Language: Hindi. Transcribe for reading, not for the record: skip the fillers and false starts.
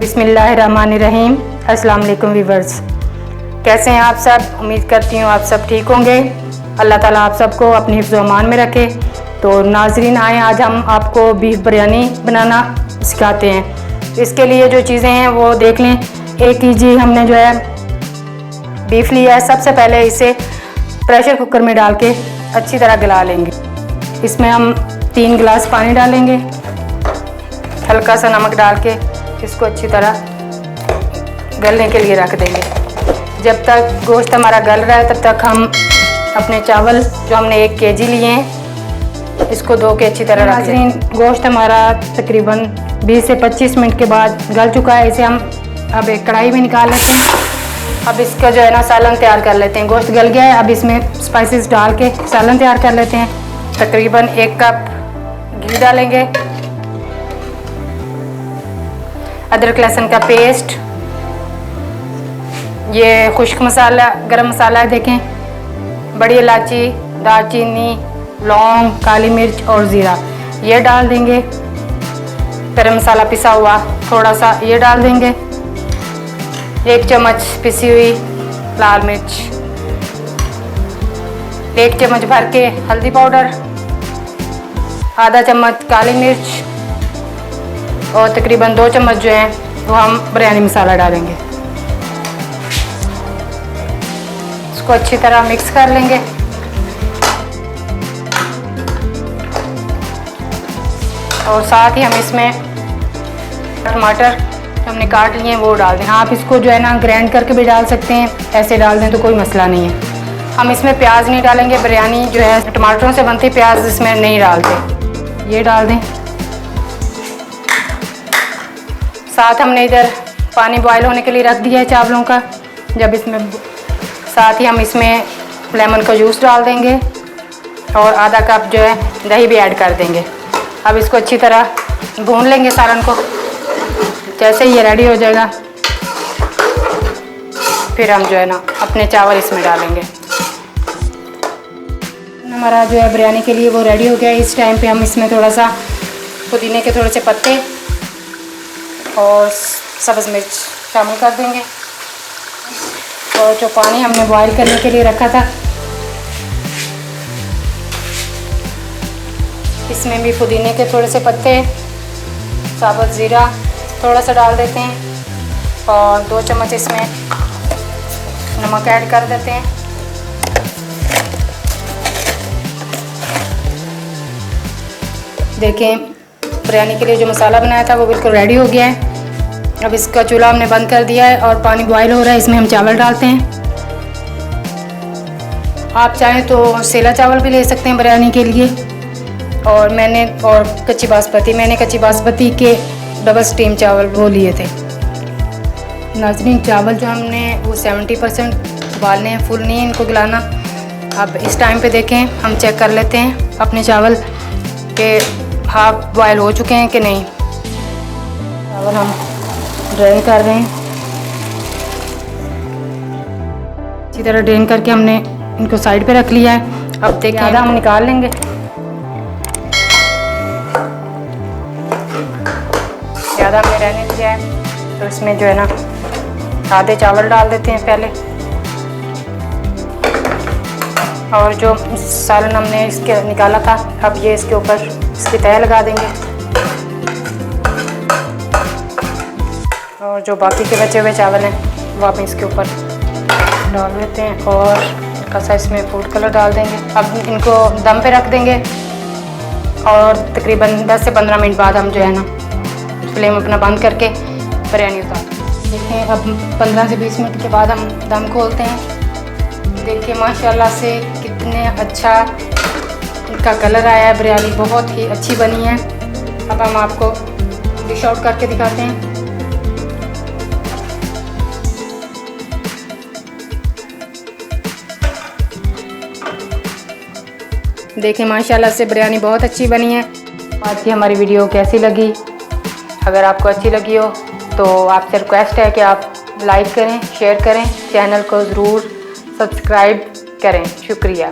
बिस्मिल्लाहिर्रहमानिर्रहीम। अस्सलाम वालेकुम व्यूअर्स, कैसे हैं आप सब? उम्मीद करती हूँ आप सब ठीक होंगे। अल्लाह ताला आप सबको अपनी हिफ्ज़ व अमान में रखे। तो नाज़रीन, आए आज हम आपको बीफ बिरयानी बनाना सिखाते हैं। इसके लिए जो चीज़ें हैं वो देख लें। 1 kg हमने जो है बीफ लिया है। सबसे पहले इसे प्रेशर कुकर में डाल के अच्छी तरह गला लेंगे। इसमें हम 3 गिलास पानी डालेंगे, हल्का सा नमक डाल के इसको अच्छी तरह गलने के लिए रख देंगे। जब तक गोश्त हमारा गल रहा है तब तक हम अपने चावल जो हमने 1 kg लिए हैं इसको धो के अच्छी तरह रख लें। गोश्त हमारा तकरीबन 20 से 25 मिनट के बाद गल चुका है। इसे हम अब एक कढ़ाई में निकाल लेते हैं। अब इसका जो है ना सालन तैयार कर लेते हैं। गोश्त गल गया है, अब इसमें स्पाइसेस डाल के सालन तैयार कर लेते हैं। तकरीबन 1 कप घी डालेंगे, अदरक लहसुन का पेस्ट, ये खुश्क मसाला गरम मसाला है, देखें, बड़ी इलायची, दालचीनी, लौंग, काली मिर्च और ज़ीरा ये डाल देंगे। गरम मसाला पिसा हुआ थोड़ा सा ये डाल देंगे। 1 चम्मच पिसी हुई लाल मिर्च, 1 चम्मच भर के हल्दी पाउडर, आधा चम्मच काली मिर्च और तकरीबन 2 चम्मच जो है वो हम बिरयानी मसाला डालेंगे। इसको अच्छी तरह मिक्स कर लेंगे। और साथ ही हम इसमें टमाटर हमने काट लिए हैं वो डाल दें। आप इसको जो है ना ग्राइंड करके भी डाल सकते हैं, ऐसे डाल दें तो कोई मसला नहीं है। हम इसमें प्याज नहीं डालेंगे, बिरयानी जो है टमाटरों से बनती, प्याज इसमें नहीं डालते। ये डाल दें। साथ हमने इधर पानी बॉयल होने के लिए रख दिया है चावलों का। जब इसमें साथ ही हम इसमें लेमन का जूस डाल देंगे और आधा कप जो है दही भी ऐड कर देंगे। अब इसको अच्छी तरह भून लेंगे सालन को। जैसे ही ये रेडी हो जाएगा फिर हम जो है ना अपने चावल इसमें डालेंगे। हमारा जो है बिरयानी के लिए वो रेडी हो गया। इस टाइम पे हम इसमें थोड़ा सा पुदीने के थोड़े से पत्ते और सब्ज़ मिर्च शामिल कर देंगे। और जो पानी हमने बॉईल करने के लिए रखा था इसमें भी पुदीने के थोड़े से पत्ते, साबुत ज़ीरा थोड़ा सा डाल देते हैं और 2 चम्मच इसमें नमक ऐड कर देते हैं। देखें, बिरयानी के लिए जो मसाला बनाया था वो बिल्कुल रेडी हो गया है। अब इसका चूल्हा हमने बंद कर दिया है और पानी बॉईल हो रहा है। इसमें हम चावल डालते हैं। आप चाहें तो सेला चावल भी ले सकते हैं बिरयानी के लिए। और कच्ची बासमती, मैंने कच्ची बासमती के डबल स्टीम चावल वो लिए थे। नाज़रीन, चावल जो हमने वो 70% उबालने हैं, फुल नहीं इनको गलाना। अब इस टाइम पे देखें, हम चेक कर लेते हैं अपने चावल के हाफ बॉयल हो चुके हैं कि नहीं। चावल हम ड्रेन कर रहे हैं। इसी तरह ड्रेन करके हमने इनको साइड पे रख लिया है। अब देखिए आधा हम निकाल लेंगे। ज़्यादा हमने रहने दिया है तो इसमें जो है ना आधे चावल डाल देते हैं पहले। और जो सालन हमने इसके निकाला था अब ये इसके ऊपर इसकी तह लगा देंगे। और जो बाकी के बचे हुए चावल हैं वो आप इसके ऊपर डाल देते हैं और हल्का सा इसमें फूड कलर डाल देंगे। अब इनको दम पे रख देंगे और तकरीबन 10 से 15 मिनट बाद हम जो है ना फ्लेम अपना बंद करके बिरयानी उतार देखें। अब 15 से 20 मिनट के बाद हम दम खोलते हैं। देखिए माशाल्लाह से कितने अच्छा इनका कलर आया है। बिरयानी बहुत ही अच्छी बनी है। अब हम आपको डिश आउट करके दिखाते हैं। देखें माशाल्लाह से बिरयानी बहुत अच्छी बनी है। आज की हमारी वीडियो कैसी लगी? अगर आपको अच्छी लगी हो तो आपसे रिक्वेस्ट है कि आप लाइक करें, शेयर करें, चैनल को ज़रूर सब्सक्राइब करें। शुक्रिया।